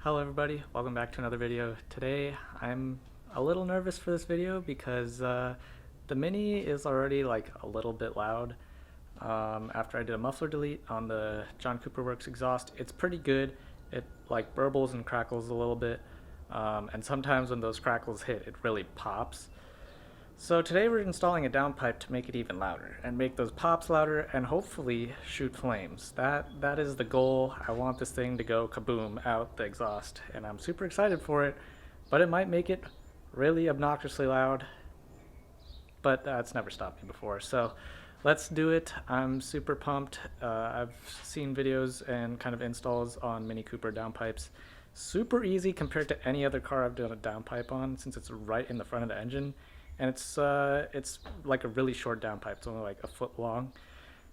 Hello everybody, welcome back to another video. Today I'm a little nervous for this video because the Mini is already like a little bit loud. After I did a muffler delete on the John Cooper Works exhaust, it's pretty good. It like burbles and crackles a little bit, and sometimes when those crackles hit, it really pops. So today we're installing a downpipe to make it even louder and make those pops louder and hopefully shoot flames. That is the goal. I want this thing to go kaboom out the exhaust, and I'm super excited for it, but it might make it really obnoxiously loud, but it's never stopped me before. So let's do it. I'm super pumped. I've seen videos and kind of installs on Mini Cooper downpipes. Super easy compared to any other car I've done a downpipe on, since it's right in the front of the engine. And it's like a really short downpipe. It's only like a foot long.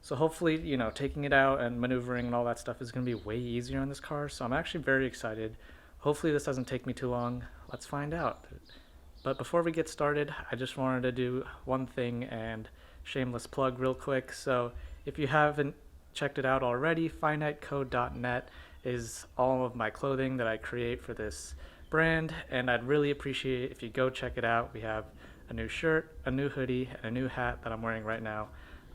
So hopefully, you know, taking it out and maneuvering and all that stuff is going to be way easier on this car. So I'm actually very excited. Hopefully this doesn't take me too long. Let's find out. But before we get started, I just wanted to do one thing and shameless plug real quick. So if you haven't checked it out already, finitecode.net is all of my clothing that I create for this brand. And I'd really appreciate it if you go check it out. We have a new shirt, a new hoodie, and a new hat that I'm wearing right now.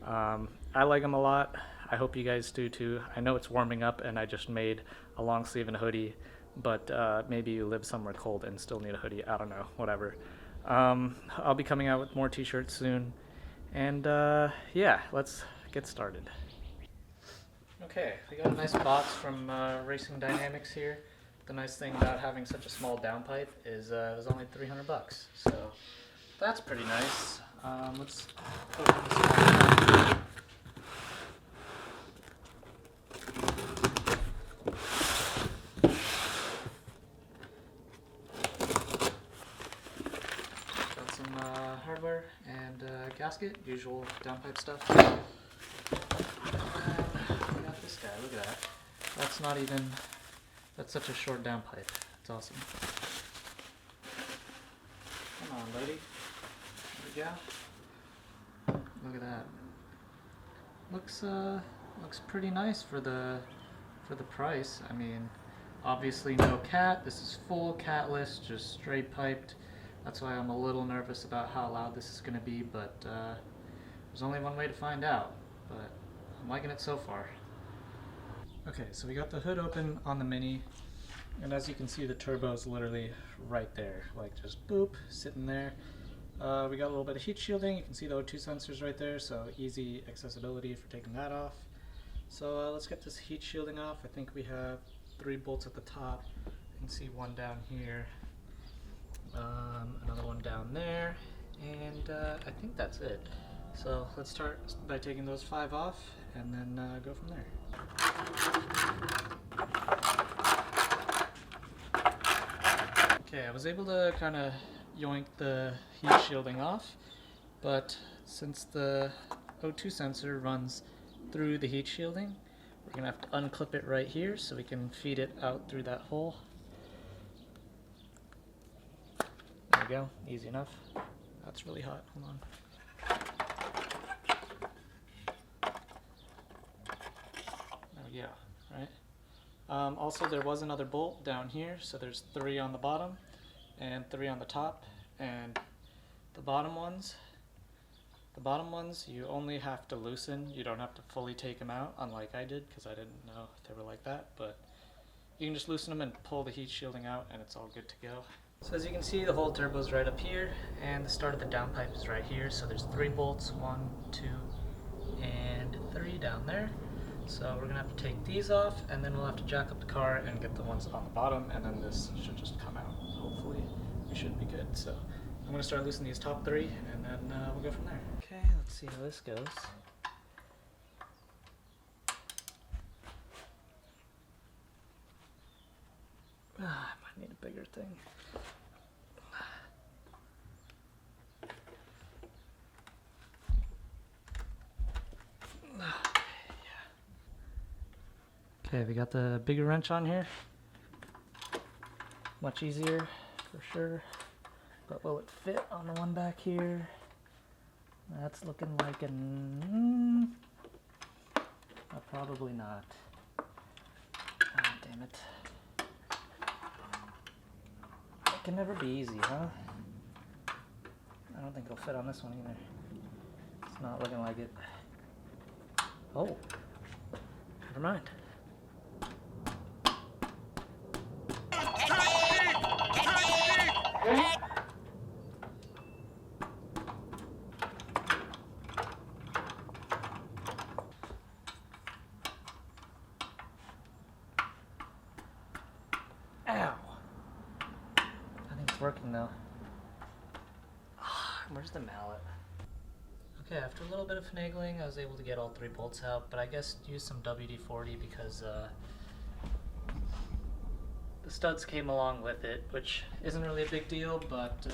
I like them a lot. I hope you guys do too. I know it's warming up and I just made a long sleeve and a hoodie, but maybe you live somewhere cold and still need a hoodie. I don't know, whatever. I'll be coming out with more t-shirts soon. And yeah, let's get started. Okay, we got a nice box from Racing Dynamics here. The nice thing about having such a small downpipe is it was only $300, so that's pretty nice. Let's open this one. Got some hardware and gasket, usual downpipe stuff. And we got this guy, look at that. That's not even, that's such a short downpipe. It's awesome. Come on, lady. There we go. Look at that. Looks pretty nice for the price. I mean, obviously no cat. This is full catless, just straight piped. That's why I'm a little nervous about how loud this is going to be, but there's only one way to find out. But I'm liking it so far. Okay, so we got the hood open on the Mini, and as you can see, the turbo is literally right there, like just boop, sitting there. We got a little bit of heat shielding. You can see the O2 sensors right there, so easy accessibility for taking that off. So let's get this heat shielding off. I think we have 3 bolts at the top. You can see one down here, another one down there, and I think that's it. So let's start by taking those 5 off and then go from there. Okay, I was able to kind of yoink the heat shielding off, but since the O2 sensor runs through the heat shielding, we're going to have to unclip it right here so we can feed it out through that hole. There we go, easy enough. That's really hot, hold on. There we go, right? Also, there was another bolt down here, so there's 3 on the bottom and 3 on the top, and the bottom ones you only have to loosen. You don't have to fully take them out, unlike I did, because I didn't know if they were like that, but you can just loosen them and pull the heat shielding out and it's all good to go. So as you can see, the whole turbo is right up here and the start of the downpipe is right here, so there's 3 bolts, 1, 2, and 3 down there. So we're gonna have to take these off, and then we'll have to jack up the car and get the ones on the bottom, and then this should just come out. Hopefully we should be good. So I'm gonna start loosening these top 3, and then we'll go from there. Okay, let's see how this goes. I might need a bigger thing. Okay, we got the bigger wrench on here. Much easier, for sure. But will it fit on the one back here? That's looking like an... probably not. Oh, damn it. can never be easy, huh? I don't think it'll fit on this one either. It's not looking like it. Oh, never mind. Ow! I think it's working now. Where's the mallet? Okay, after a little bit of finagling, I was able to get all 3 bolts out, but I guess use some WD-40 because the studs came along with it, which isn't really a big deal, but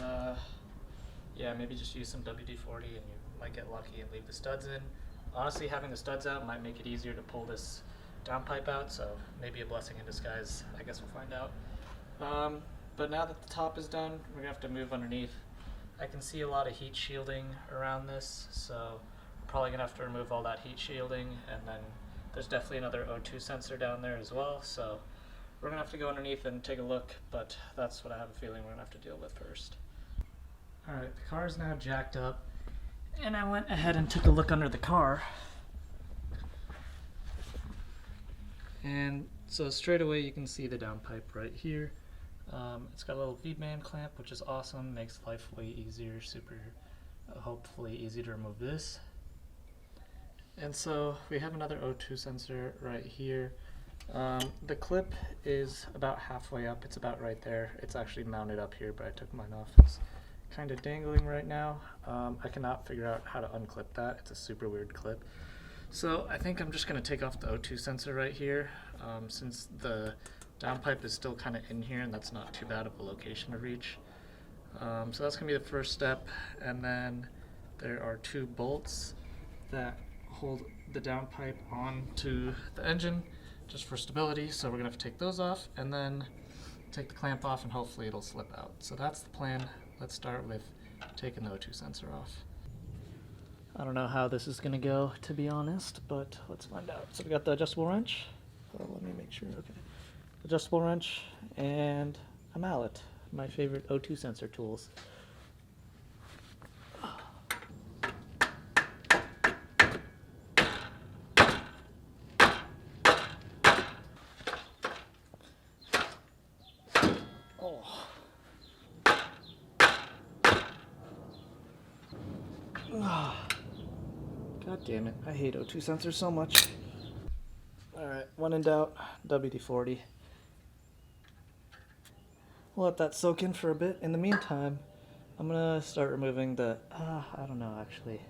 yeah, maybe just use some WD-40 and you might get lucky and leave the studs in. Honestly, having the studs out might make it easier to pull this downpipe out, so maybe a blessing in disguise. I guess we'll find out. But now that the top is done, we're gonna have to move underneath. I can see a lot of heat shielding around this, so I'm probably gonna have to remove all that heat shielding, and then there's definitely another O2 sensor down there as well, so we're gonna have to go underneath and take a look, but that's what I have a feeling we're gonna have to deal with first. Alright, the car is now jacked up, and I went ahead and took a look under the car. And so straight away you can see the downpipe right here. It's got a little V-band clamp, which is awesome, makes life way easier, super hopefully easy to remove this. And so we have another O2 sensor right here. The clip is about halfway up, it's about right there. It's actually mounted up here, but I took mine off. It's kind of dangling right now. I cannot figure out how to unclip that. It's a super weird clip. So I think I'm just going to take off the O2 sensor right here, since the downpipe is still kind of in here and that's not too bad of a location to reach. So that's going to be the first step, and then there are 2 bolts that hold the downpipe onto the engine just for stability, so we're going to have to take those off and then take the clamp off and hopefully it'll slip out. So that's the plan. Let's start with taking the O2 sensor off. I don't know how this is going to go, to be honest, but let's find out. So we got the adjustable wrench. Oh, let me make sure. Okay. Adjustable wrench and a mallet, my favorite O2 sensor tools. Oh. God damn it, I hate O2 sensors so much. Alright, when in doubt, WD-40. We'll let that soak in for a bit. In the meantime, I'm gonna start removing the, I don't know actually.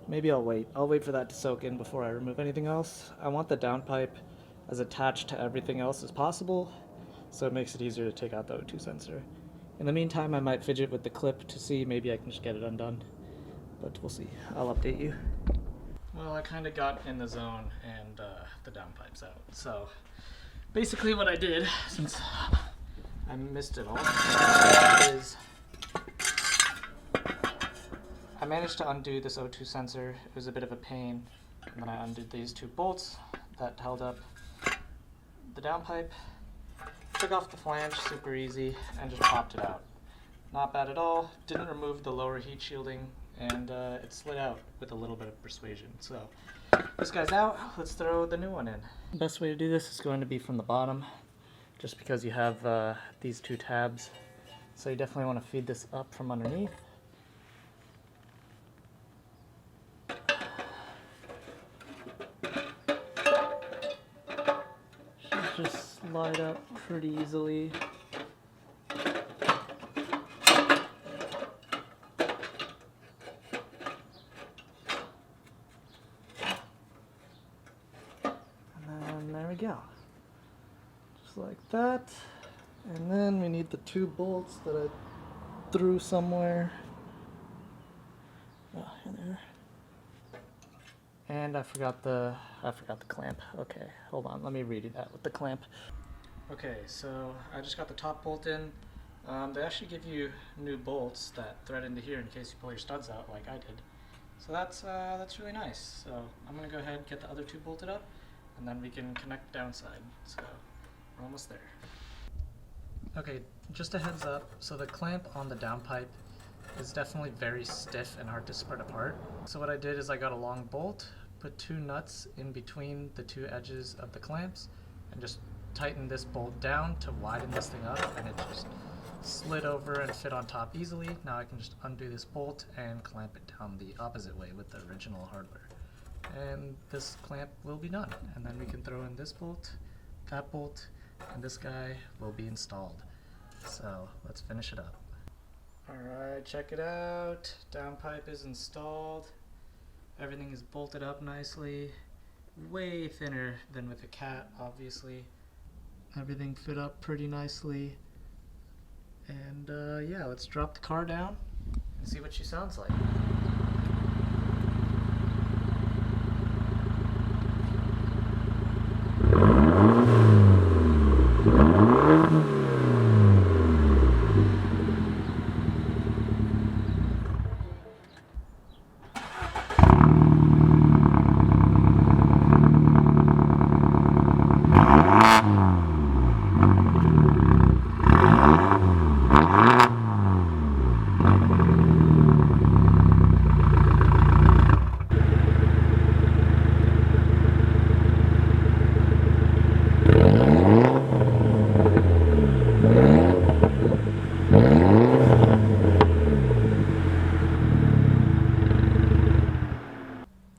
Maybe I'll wait. I'll wait for that to soak in before I remove anything else. I want the downpipe as attached to everything else as possible, so it makes it easier to take out the O2 sensor. In the meantime, I might fidget with the clip to see, maybe I can just get it undone. But we'll see. I'll update you. Well, I kind of got in the zone and the downpipe's out. So basically what I did, since I missed it all, is I managed to undo this O2 sensor. It was a bit of a pain. And then I undid these 2 bolts that held up the downpipe, took off the flange, super easy, and just popped it out. Not bad at all. Didn't remove the lower heat shielding, and it slid out with a little bit of persuasion. So this guy's out. Let's throw the new one in. The best way to do this is going to be from the bottom, just because you have these 2 tabs. So you definitely want to feed this up from underneath. Should just slide up pretty easily. There we go, just like that. And then we need the 2 bolts that I threw somewhere. Oh, here they are. And I forgot the clamp. Okay, hold on, let me redo that with the clamp. Okay, so I just got the top bolt in. They actually give you new bolts that thread into here in case you pull your studs out like I did. So that's really nice. So I'm gonna go ahead and get the other 2 bolted up, and then we can connect downside. So we're almost there. Okay, just a heads up, so the clamp on the downpipe is definitely very stiff and hard to spread apart. So what I did is I got a long bolt, put 2 nuts in between the 2 edges of the clamps, and just tightened this bolt down to widen this thing up, and it just slid over and fit on top easily. Now I can just undo this bolt and clamp it down the opposite way with the original hardware. And this clamp will be done. And then we can throw in this bolt, that bolt, and this guy will be installed. So let's finish it up. Alright, check it out. Downpipe is installed. Everything is bolted up nicely. Way thinner than with a cat, obviously. Everything fit up pretty nicely. And yeah, let's drop the car down and see what she sounds like.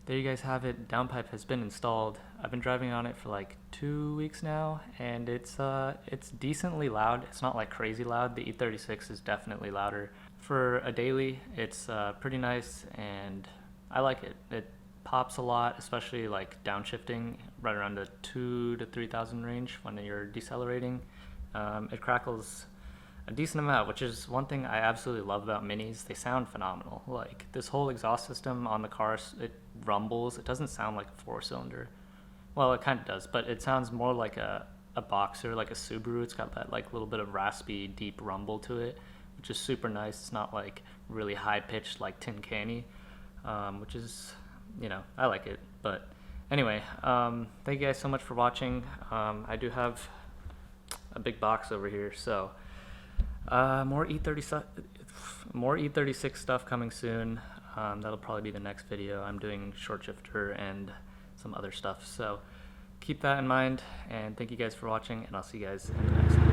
There you guys have it. Downpipe has been installed. I've been driving on it for like 2 weeks now, and it's decently loud. It's not like crazy loud. The E36 is definitely louder. For a daily, it's pretty nice, and I like it. It pops a lot, especially like downshifting right around the 2,000 to 3,000 range when you're decelerating. It crackles a decent amount, which is one thing I absolutely love about Minis. They sound phenomenal. Like this whole exhaust system on the car, it rumbles. It doesn't sound like a 4-cylinder. Well, it kind of does, but it sounds more like a Boxer, like a Subaru. It's got that like little bit of raspy, deep rumble to it, which is super nice. It's not like really high pitched like Tin Canny, which is, you know, I like it. But anyway, thank you guys so much for watching. I do have a big box over here, so more E36 stuff coming soon. That'll probably be the next video. I'm doing short shifter and some other stuff, so keep that in mind, and thank you guys for watching, and I'll see you guys in the next one.